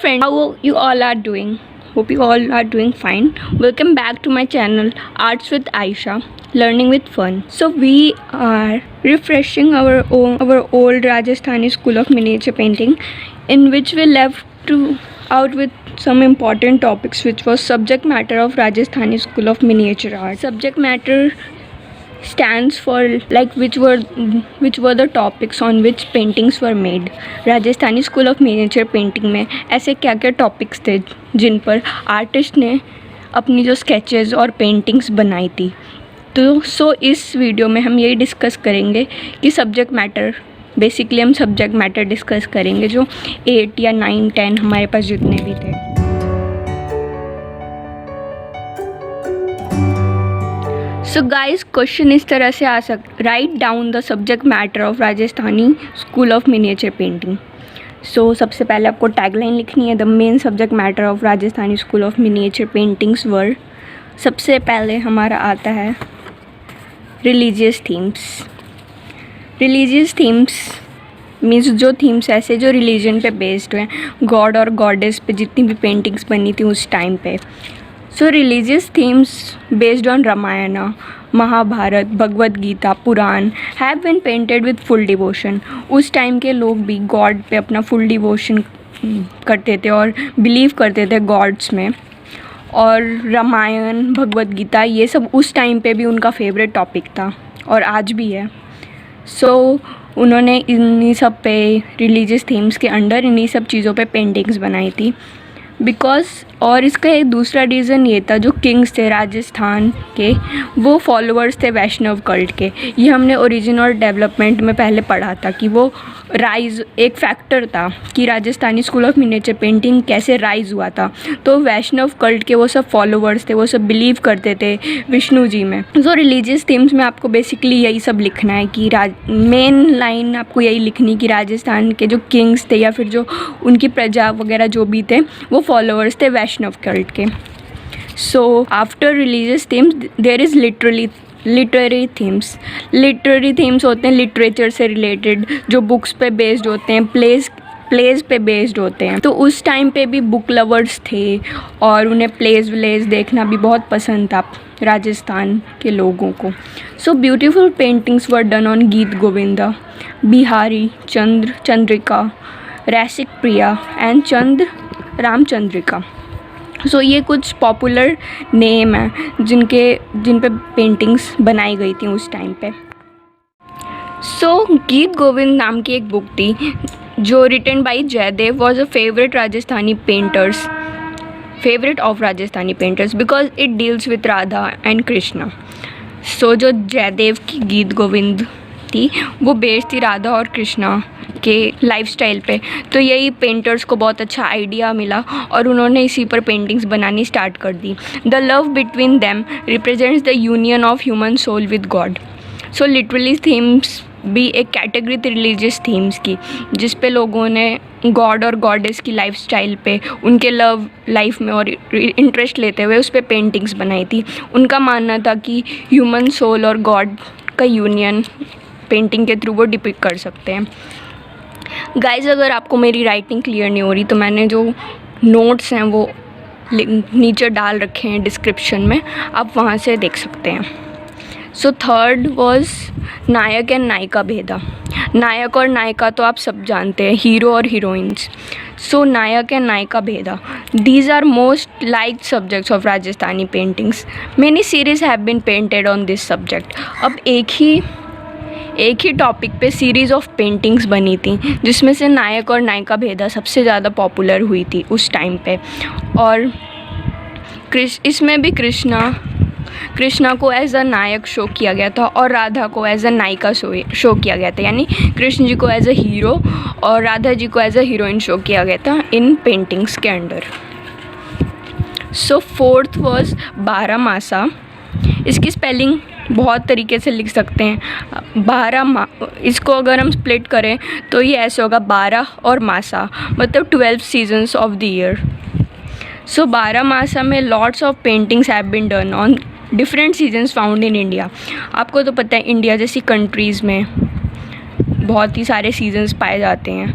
friends, how you all are doing? Hope you all are doing fine. Welcome back to my channel Arts with Aisha, Learning with Fun. So we are refreshing our old Rajasthani School of Miniature Painting, in which we left out with some important topics, which was subject matter of Rajasthani School of Miniature Art. Subject matter stands for like which were the topics on which paintings were made. Rajasthani school of miniature painting में ऐसे क्या क्या topics थे जिन पर artist ने अपनी जो sketches और पेंटिंग्स बनाई थी. तो इस वीडियो में हम यही डिस्कस करेंगे कि सब्जेक्ट मैटर, बेसिकली हम सब्जेक्ट मैटर डिस्कस करेंगे जो 8 या 9 10 हमारे पास जितने भी थे. सो गाइस, क्वेश्चन इस तरह से आ write down the subject matter of Rajasthani school of miniature painting. So सबसे पहले आपको टैगलाइन लिखनी है. The main subject matter of Rajasthani school of miniature paintings were. सबसे पहले हमारा आता है religious themes. Religious themes means जो थीम्स ऐसे जो रिलीजन पे बेस्ड हैं, गॉड और गॉडेस पे जितनी भी पेंटिंग्स बनी थी उस टाइम पे. So religious themes based on Ramayana, Mahabharata, Bhagavad Gita, Purana have been painted with full devotion. उस टाइम के लोग भी गॉड पे अपना फुल डिवोशन करते थे और बिलीव करते थे गॉड्स में. और रामायण, भगवद गीता ये सब उस टाइम पे भी उनका फेवरेट टॉपिक था और आज भी है. सो उन्होंने इन्हीं सब पे रिलीजियस थीम्स के अंडर इन्हीं सब चीज़ों पे पेंटिंग्स बनाई थी. बिकॉज और इसका एक दूसरा रीज़न ये था, जो किंग्स थे राजस्थान के वो फॉलोअर्स थे वैष्णव कल्ट के. ये हमने ओरिजिन और डेवलपमेंट में पहले पढ़ा था कि वो राइज एक फैक्टर था कि Rajasthani school of miniature painting कैसे राइज हुआ था. तो वैष्णव कल्ट के वो सब फॉलोअर्स थे, वो सब बिलीव करते थे विष्णु जी में. सो रिलीजियस थीम्स में आपको बेसिकली यही सब लिखना है कि मेन लाइन आपको यही लिखनी कि राजस्थान के जो किंग्स थे या फिर जो उनकी प्रजा वगैरह जो भी थे वो फॉलोअर्स थे वैष्णव कल्ट के. So after religious themes there is literary themes. Literary themes होते हैं लिटरेचर से रिलेटेड, जो बुक्स पे बेस्ड होते हैं, प्लेज पे बेस्ड होते हैं. तो उस टाइम पे भी बुक लवर्स थे और उन्हें प्लेज देखना भी बहुत पसंद था राजस्थान के लोगों को. So beautiful paintings were done on गीत गोविंदा, बिहारी, चंद्रिका, रसिक प्रिया एंड रामचंद्रिका. सो ये कुछ पॉपुलर नेम हैं जिन पे पेंटिंग्स बनाई गई थी उस टाइम पे. सो गीत गोविंद नाम की एक बुक थी जो written by Jaidev, was a favourite of Rajasthani painters because it deals with Radha and Krishna. So जो जयदेव की गीत गोविंद थी वो बेस्ड थी राधा और कृष्णा के लाइफस्टाइल पे. तो यही पेंटर्स को बहुत अच्छा आइडिया मिला और उन्होंने इसी पर पेंटिंग्स बनानी स्टार्ट कर दी. The love between them represents the union of human soul with God. So literally themes भी एक कैटेगरी थी रिलीजियस थीम्स की, जिस पे लोगों ने गॉड और गॉडेस की लाइफस्टाइल पे, उनके लव लाइफ में और इंटरेस्ट लेते हुए उस पर पेंटिंग्स बनाई थी. उनका मानना था कि ह्यूमन सोल और गॉड का यूनियन पेंटिंग के थ्रू वो डिपिक्ट कर सकते हैं. गाइज, अगर आपको मेरी राइटिंग क्लियर नहीं हो रही तो मैंने जो नोट्स हैं वो नीचे डाल रखे हैं डिस्क्रिप्शन में, आप वहाँ से देख सकते हैं. So third was nayak and nayika bheda. नायक और नायिका तो आप सब जानते हैं, हीरो और heroines. So Nayak and nayika bheda, these are most liked subjects of Rajasthani paintings. Many series have been painted on this subject. अब एक ही टॉपिक पे सीरीज़ ऑफ पेंटिंग्स बनी थी जिसमें से नायक और नायिका भेदा सबसे ज़्यादा पॉपुलर हुई थी उस टाइम पे. और इसमें भी कृष्णा को एज अ नायक शो किया गया था और राधा को एज अ नायिका शो किया गया था. यानी कृष्ण जी को एज अ हीरो और राधा जी को एज अ हीरोइन शो किया गया था इन पेंटिंग्स के under. So fourth was Baramasa. इसकी स्पेलिंग बहुत तरीके से लिख सकते हैं. इसको अगर हम स्प्लिट करें तो ये ऐसे होगा 12 और मासा, मतलब 12 seasons of the year. So 12 मासा में lots of paintings have been done on different seasons found in India. आपको तो पता है इंडिया जैसी कंट्रीज़ में बहुत ही सारे सीजन्स पाए जाते हैं.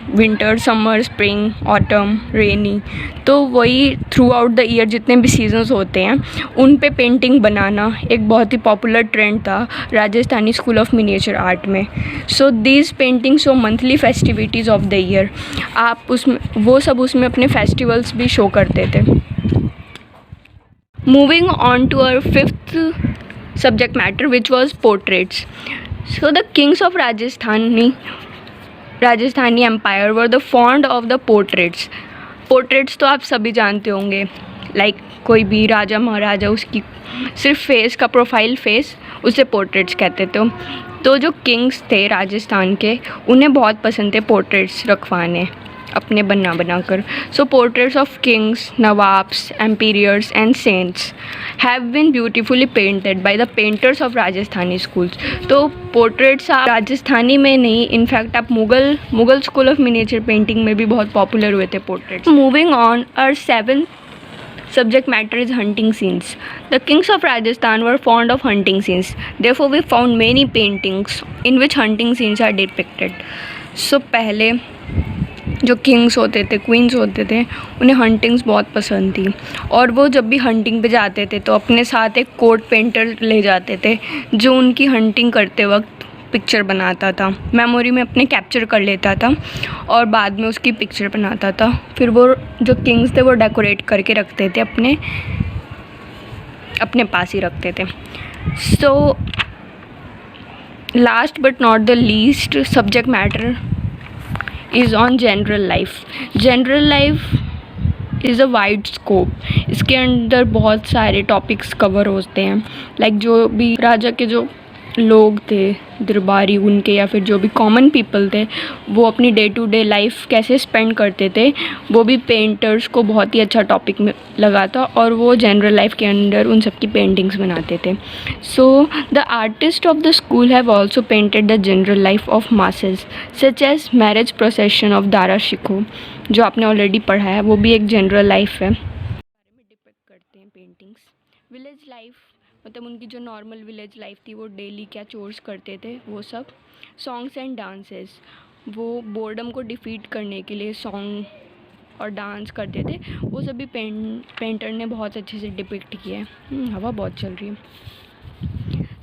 विंटर, समर, स्प्रिंग, ऑटम, रेनी। तो वही थ्रू आउट द ईयर जितने भी सीजन्स होते हैं उन पे पेंटिंग बनाना एक बहुत ही पॉपुलर ट्रेंड था Rajasthani school of miniature art में। So these paintings show monthly festivities of the year. आप उसमें वो सब उसमें अपने फेस्टिवल्स भी शो करते थे। Moving on to our fifth subject matter, which was portraits. So the kings of Rajasthani empire were the fond of the portraits. Portraits तो आप सभी जानते होंगे, लाइक कोई भी राजा महाराजा उसकी सिर्फ फेस का प्रोफाइल फेस उसे पोर्ट्रेट्स कहते थे। तो जो किंग्स थे राजस्थान के उन्हें बहुत पसंद थे पोर्ट्रेट्स रखवाने अपने बना कर। So portraits of kings, nawabs, emperors and saints have been beautifully painted by the painters of Rajasthani schools. तो पोर्ट्रेट्स आप राजस्थानी में नहीं, इनफैक्ट आप Mughal school of miniature painting में भी बहुत पॉपुलर हुए थे portraits. Moving on, our seventh subject matter is hunting scenes. The kings of Rajasthan were fond of hunting scenes. Therefore, we found many paintings in which hunting scenes are depicted. So पहले जो Kings होते थे, queen's होते थे, उन्हें hauntings बहुत पसंद थी और वो जब भी हंटिंग पे जाते थे तो अपने साथ एक कोर्ट पेंटर ले जाते थे जो उनकी हंटिंग करते वक्त पिक्चर बनाता था, मेमोरी में अपने कैप्चर कर लेता था और बाद में उसकी पिक्चर बनाता था। फिर वो जो किंग्स थे वो डेकोरेट करके रखते थे, अपने पास ही रखते थे। So last but not the least subject matter is on general life. General life is a wide scope. इसके अंदर बहुत सारे टॉपिक्स कवर होते हैं, लाइक जो भी राजा के जो लोग थे दरबारी उनके या फिर जो भी कॉमन पीपल थे वो अपनी डे टू डे लाइफ कैसे स्पेंड करते थे, वो भी पेंटर्स को बहुत ही अच्छा टॉपिक में लगा था और वो जनरल लाइफ के अंदर उन सब की पेंटिंग्स बनाते थे। So the artist of the school have also painted the general life of masses such as marriage procession of Dara Shikoh, जो आपने ऑलरेडी पढ़ा है, वो भी एक जनरल लाइफ है बारे में डिपिक्ट करते हैं पेंटिंग्स। विलेज लाइफ मतलब उनकी जो नॉर्मल विलेज लाइफ थी, वो डेली क्या चोर्स करते थे वो सब। सॉन्ग्स एंड डांसेस, वो बोर्डम को डिफीट करने के लिए सॉन्ग और डांस करते थे, वो सभी पेंटर ने बहुत अच्छे से डिपिक्ट किया है। हवा बहुत चल रही है।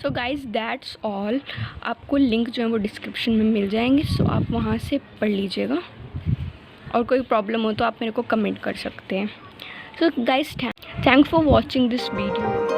So guys that's all. आपको लिंक जो है वो डिस्क्रिप्शन में मिल जाएंगे, सो आप वहाँ से पढ़ लीजिएगा और कोई प्रॉब्लम हो तो आप मेरे को कमेंट कर सकते हैं। So guys thanks for watching this video.